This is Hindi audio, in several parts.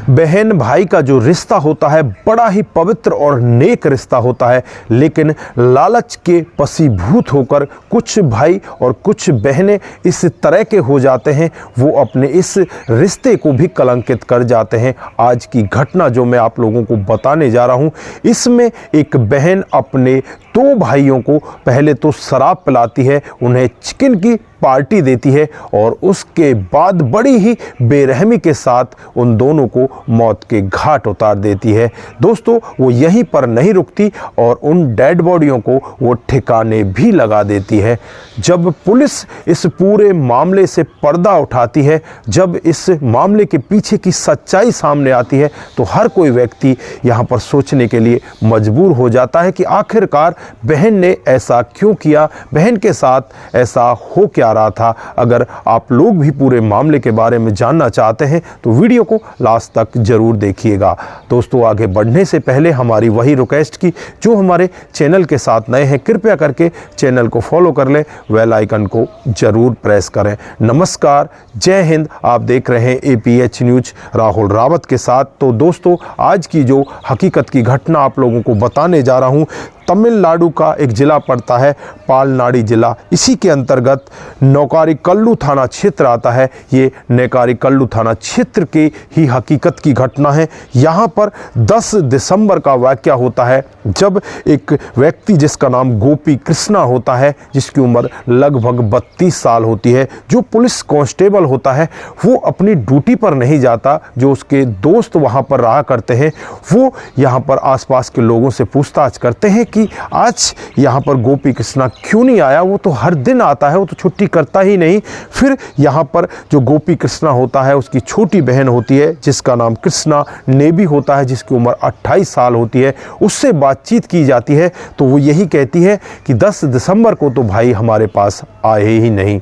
बहन भाई का जो रिश्ता होता है बड़ा ही पवित्र और नेक रिश्ता होता है, लेकिन लालच के वशीभूत होकर कुछ भाई और कुछ बहनें इस तरह के हो जाते हैं, वो अपने इस रिश्ते को भी कलंकित कर जाते हैं। आज की घटना जो मैं आप लोगों को बताने जा रहा हूँ, इसमें एक बहन अपने दो भाइयों को पहले तो शराब पिलाती है, उन्हें चिकन की पार्टी देती है और उसके बाद बड़ी ही बेरहमी के साथ उन दोनों को मौत के घाट उतार देती है। दोस्तों, वो यहीं पर नहीं रुकती और उन डेड बॉडियों को वो ठिकाने भी लगा देती है। जब पुलिस इस पूरे मामले से पर्दा उठाती है, जब इस मामले के पीछे की सच्चाई सामने आती है, तो हर कोई व्यक्ति यहाँ पर सोचने के लिए मजबूर हो जाता है कि आखिरकार बहन ने ऐसा क्यों किया, बहन के साथ ऐसा हो क्या रहा था। अगर आप लोग भी पूरे मामले के बारे में जानना चाहते हैं तो वीडियो को लास्ट तक जरूर देखिएगा। दोस्तों, आगे बढ़ने से पहले हमारी वही रिक्वेस्ट की जो हमारे चैनल के साथ नए हैं, कृपया करके चैनल को फॉलो कर लें, बेल आइकन को जरूर प्रेस करें। नमस्कार, जय हिंद। आप देख रहे हैं APH न्यूज राहुल रावत के साथ। तो दोस्तों, आज की जो हकीकत की घटना आप लोगों को बताने जा रहा हूं, तमिलनाडु का एक ज़िला पड़ता है पालनाडी ज़िला, इसी के अंतर्गत नौकारीकल्लू थाना क्षेत्र आता है। ये नौकारीकल्लू थाना क्षेत्र की ही हकीकत की घटना है। यहाँ पर 10 दिसंबर का वाक़या होता है, जब एक व्यक्ति जिसका नाम गोपी कृष्णा होता है, जिसकी उम्र लगभग 32 साल होती है, जो पुलिस कांस्टेबल होता है, वो अपनी ड्यूटी पर नहीं जाता। जो उसके दोस्त वहाँ पर रहा करते हैं, वो यहाँ पर आसपास के लोगों से पूछताछ करते हैं कि आज यहाँ पर गोपी कृष्णा क्यों नहीं आया। वो तो हर दिन आता है, वो तो छुट्टी करता ही नहीं। फिर यहाँ पर जो गोपी कृष्णा होता है, उसकी छोटी बहन होती है जिसका नाम कृष्णा नेबी होता है, जिसकी उम्र 28 साल होती है। उससे बातचीत की जाती है तो वो यही कहती है कि 10 दिसंबर को तो भाई हमारे पास आए ही नहीं।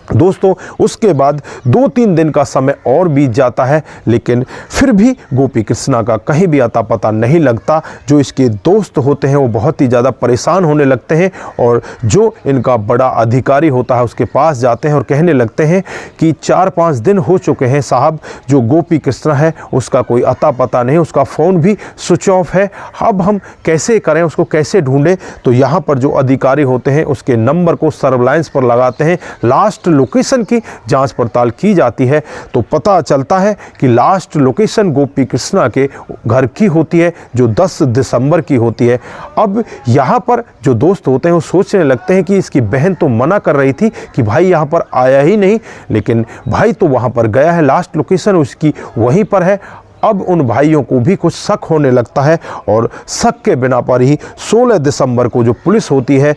दोस्तों, उसके बाद 2-3 दिन का समय और बीत जाता है, लेकिन फिर भी गोपी कृष्णा का कहीं भी अता पता नहीं लगता। जो इसके दोस्त होते हैं वो बहुत ही ज़्यादा परेशान होने लगते हैं और जो इनका बड़ा अधिकारी होता है उसके पास जाते हैं और कहने लगते हैं कि 4-5 दिन हो चुके हैं साहब, जो गोपी कृष्णा है उसका कोई अता पता नहीं, उसका फ़ोन भी स्विच ऑफ है। अब हम कैसे करें, उसको कैसे ढूंढें। तो यहाँ पर जो अधिकारी होते हैं उसके नंबर को सर्विलांस पर लगाते हैं। लास्ट लोकेशन की जांच पड़ताल की जाती है तो पता चलता है कि लास्ट लोकेशन गोपी कृष्णा के घर की होती है, जो 10 दिसंबर की होती है। अब यहाँ पर जो दोस्त होते हैं वो सोचने लगते हैं कि इसकी बहन तो मना कर रही थी कि भाई यहाँ पर आया ही नहीं, लेकिन भाई तो वहाँ पर गया है, लास्ट लोकेशन उसकी वहीं पर है। अब उन भाइयों को भी कुछ शक होने लगता है और शक के बिना पर ही 16 दिसंबर को जो पुलिस होती है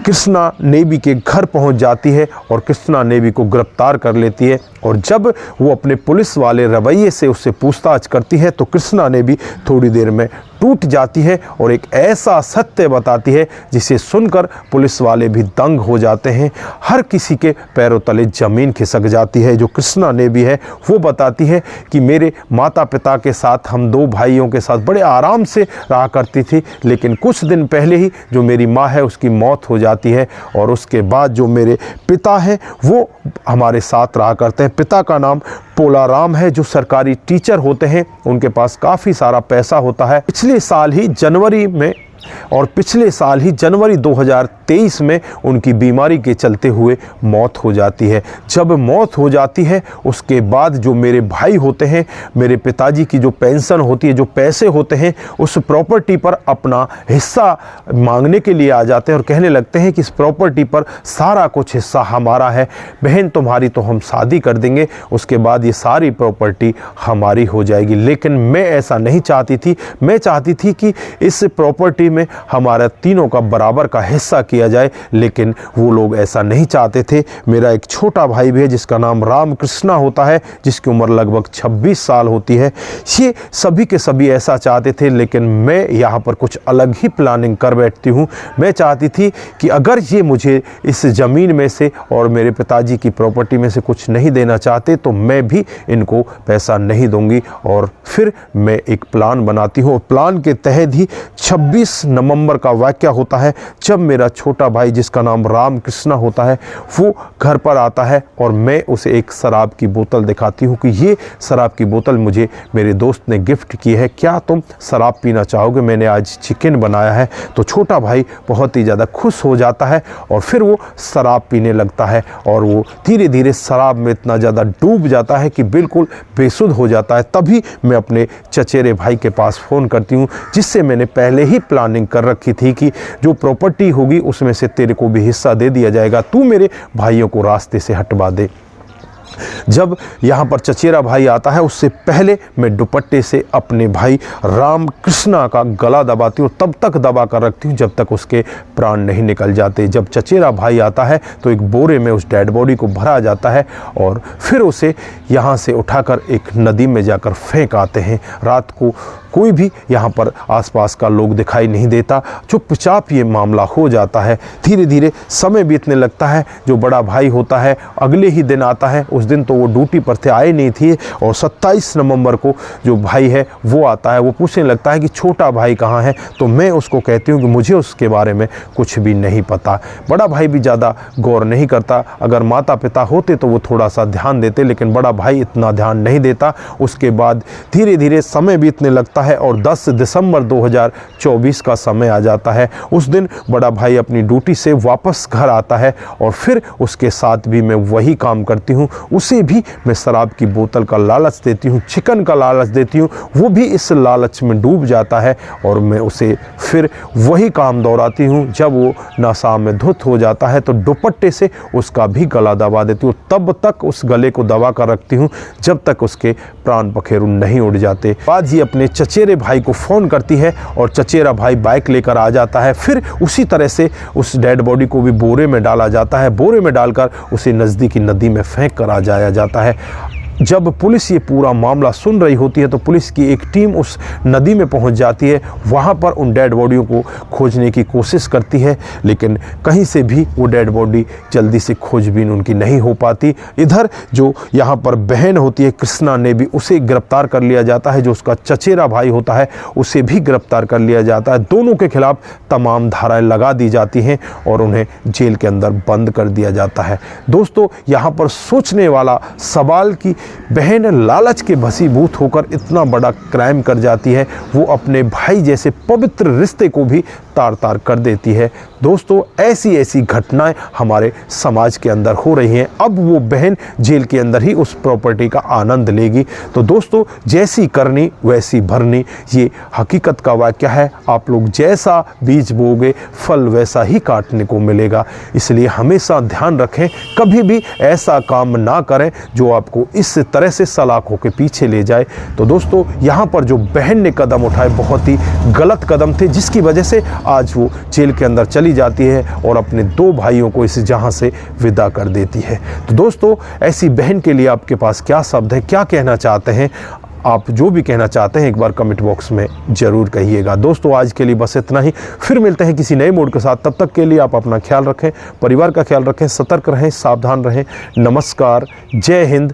कृष्णा नेबी के घर पहुंच जाती है और कृष्णा नेबी को गिरफ्तार कर लेती है। और जब वो अपने पुलिस वाले रवैये से उससे पूछताछ करती है तो कृष्णा नेबी थोड़ी देर में टूट जाती है और एक ऐसा सत्य बताती है जिसे सुनकर पुलिस वाले भी दंग हो जाते हैं। हर किसी के पैरों तले ज़मीन खिसक जाती है। जो कृष्णा नेबी है वो बताती है कि मेरे माता पिता के साथ हम 2 भाइयों के साथ बड़े आराम से रहा करती थी, लेकिन कुछ दिन पहले ही जो मेरी माँ है उसकी मौत हो जाती है और उसके बाद जो मेरे पिता हैं वो हमारे साथ रहा करते हैं। पिता का नाम पोलाराम है, जो सरकारी टीचर होते हैं, उनके पास काफ़ी सारा पैसा होता है। पिछले साल ही जनवरी 2023 में उनकी बीमारी के चलते हुए मौत हो जाती है। जब मौत हो जाती है उसके बाद जो मेरे भाई होते हैं, मेरे पिताजी की जो पेंशन होती है, जो पैसे होते हैं, उस प्रॉपर्टी पर अपना हिस्सा मांगने के लिए आ जाते हैं और कहने लगते हैं कि इस प्रॉपर्टी पर सारा कुछ हिस्सा हमारा है, बहन तुम्हारी तो हम शादी कर देंगे, उसके बाद ये सारी प्रॉपर्टी हमारी हो जाएगी। लेकिन मैं ऐसा नहीं चाहती थी। मैं चाहती थी कि इस प्रॉपर्टी में हमारा तीनों का बराबर का हिस्सा किया जाए, लेकिन वो लोग ऐसा नहीं चाहते थे। मेरा एक छोटा भाई भी है जिसका नाम राम कृष्णा होता है, जिसकी उम्र लगभग 26 साल होती है। ये सभी के सभी ऐसा चाहते थे, लेकिन मैं यहाँ पर कुछ अलग ही प्लानिंग कर बैठती हूँ। मैं चाहती थी कि अगर ये मुझे इस ज़मीन में से और मेरे पिताजी की प्रॉपर्टी में से कुछ नहीं देना चाहते तो मैं भी इनको पैसा नहीं दूंगी। और फिर मैं एक प्लान बनाती हूँ और प्लान के तहत ही 26 नवंबर का वाक़या होता है, जब मेरा छोटा भाई जिसका नाम राम कृष्णा होता है वो घर पर आता है और मैं उसे एक शराब की बोतल दिखाती हूँ कि ये शराब की बोतल मुझे मेरे दोस्त ने गिफ्ट की है, क्या तुम शराब पीना चाहोगे, मैंने आज चिकन बनाया है। तो छोटा भाई बहुत ही ज़्यादा खुश हो जाता है और फिर वो शराब पीने लगता है और वो धीरे धीरे शराब में इतना ज़्यादा डूब जाता है कि बिल्कुल बेसुध हो जाता है। तभी मैं अपने चचेरे भाई के पास फ़ोन करती हूँ, जिससे मैंने पहले ही प्लानिंग कर रखी थी कि जो प्रॉपर्टी होगी उसमें से तेरे को भी हिस्सा दे दिया जाएगा, तू मेरे भाइयों को रास्ते से हटवा दे। जब यहाँ पर चचेरा भाई आता है उससे पहले मैं दुपट्टे से अपने भाई राम कृष्णा का गला दबाती हूँ, तब तक दबा कर रखती हूँ जब तक उसके प्राण नहीं निकल जाते। जब चचेरा भाई आता है तो एक बोरे में उस डेड बॉडी को भरा जाता है और फिर उसे यहाँ से उठाकर एक नदी में जाकर फेंक आते हैं। रात को कोई भी यहाँ पर आसपास का लोग दिखाई नहीं देता, चुपचाप ये मामला हो जाता है। धीरे धीरे समय बीतने लगता है। जो बड़ा भाई होता है अगले ही दिन आता है, उस दिन तो वो ड्यूटी पर थे, आए नहीं थे, और 27 नवंबर को जो भाई है वो आता है। वो पूछने लगता है कि छोटा भाई कहाँ है, तो मैं उसको कहती हूँ कि मुझे उसके बारे में कुछ भी नहीं पता। बड़ा भाई भी ज़्यादा गौर नहीं करता, अगर माता पिता होते तो वो थोड़ा सा ध्यान देते, लेकिन बड़ा भाई इतना ध्यान नहीं देता। उसके बाद धीरे धीरे समय बीतने लगता है और 10 दिसंबर 2024 का समय आ जाता है। उस दिन बड़ा भाई अपनी ड्यूटी से वापस घर आता है और फिर उसके साथ भी मैं वही काम करती हूँ। उसे भी मैं शराब की बोतल का लालच देती हूँ, चिकन का लालच देती हूँ, वो भी इस लालच में डूब जाता है और मैं उसे फिर वही काम दोहराती हूँ। जब वो नशा में धुत हो जाता है तो दुपट्टे से उसका भी गला दबा देती हूँ, तब तक उस गले को दबा कर रखती हूँ जब तक उसके प्राण पखेरु नहीं उड़ जाते। बाद ही अपने चचेरे भाई को फ़ोन करती है और चचेरा भाई बाइक लेकर आ जाता है। फिर उसी तरह से उस डेड बॉडी को भी बोरे में डाला जाता है, बोरे में डालकर उसे नज़दीकी नदी में फेंक कर आ जाया जाता है। जब पुलिस ये पूरा मामला सुन रही होती है तो पुलिस की एक टीम उस नदी में पहुंच जाती है, वहां पर उन डेड बॉडियों को खोजने की कोशिश करती है, लेकिन कहीं से भी वो डेड बॉडी जल्दी से खोजबीन उनकी नहीं हो पाती। इधर जो यहाँ पर बहन होती है कृष्णा ने भी उसे गिरफ्तार कर लिया जाता है, जो उसका चचेरा भाई होता है उसे भी गिरफ्तार कर लिया जाता है। दोनों के खिलाफ तमाम धाराएं लगा दी जाती हैं और उन्हें जेल के अंदर बंद कर दिया जाता है। दोस्तों, यहाँ पर सोचने वाला सवाल कि बहन लालच के भसीभूत होकर इतना बड़ा क्राइम कर जाती है, वो अपने भाई जैसे पवित्र रिश्ते को भी तार तार कर देती है। दोस्तों, ऐसी ऐसी घटनाएं हमारे समाज के अंदर हो रही हैं। अब वो बहन जेल के अंदर ही उस प्रॉपर्टी का आनंद लेगी। तो दोस्तों, जैसी करनी वैसी भरनी, ये हकीकत का वाक़या है। आप लोग जैसा बीज बोगे फल वैसा ही काटने को मिलेगा। इसलिए हमेशा ध्यान रखें, कभी भी ऐसा काम ना करें जो आपको इस तरह से सलाखों के पीछे ले जाए। तो दोस्तों, यहाँ पर जो बहन ने कदम उठाए बहुत ही गलत कदम थे, जिसकी वजह से आज वो जेल के अंदर चली जाती है और अपने 2 भाइयों को इस जहां से विदा कर देती है। तो दोस्तों, ऐसी बहन के लिए आपके पास क्या शब्द है, क्या कहना चाहते हैं? आप जो भी कहना चाहते हैं एक बार कमेंट बॉक्स में ज़रूर कहिएगा। दोस्तों, आज के लिए बस इतना ही, फिर मिलते हैं किसी नए मोड के साथ। तब तक के लिए आप अपना ख्याल रखें, परिवार का ख्याल रखें, सतर्क रहें, सावधान रहें। नमस्कार, जय हिंद,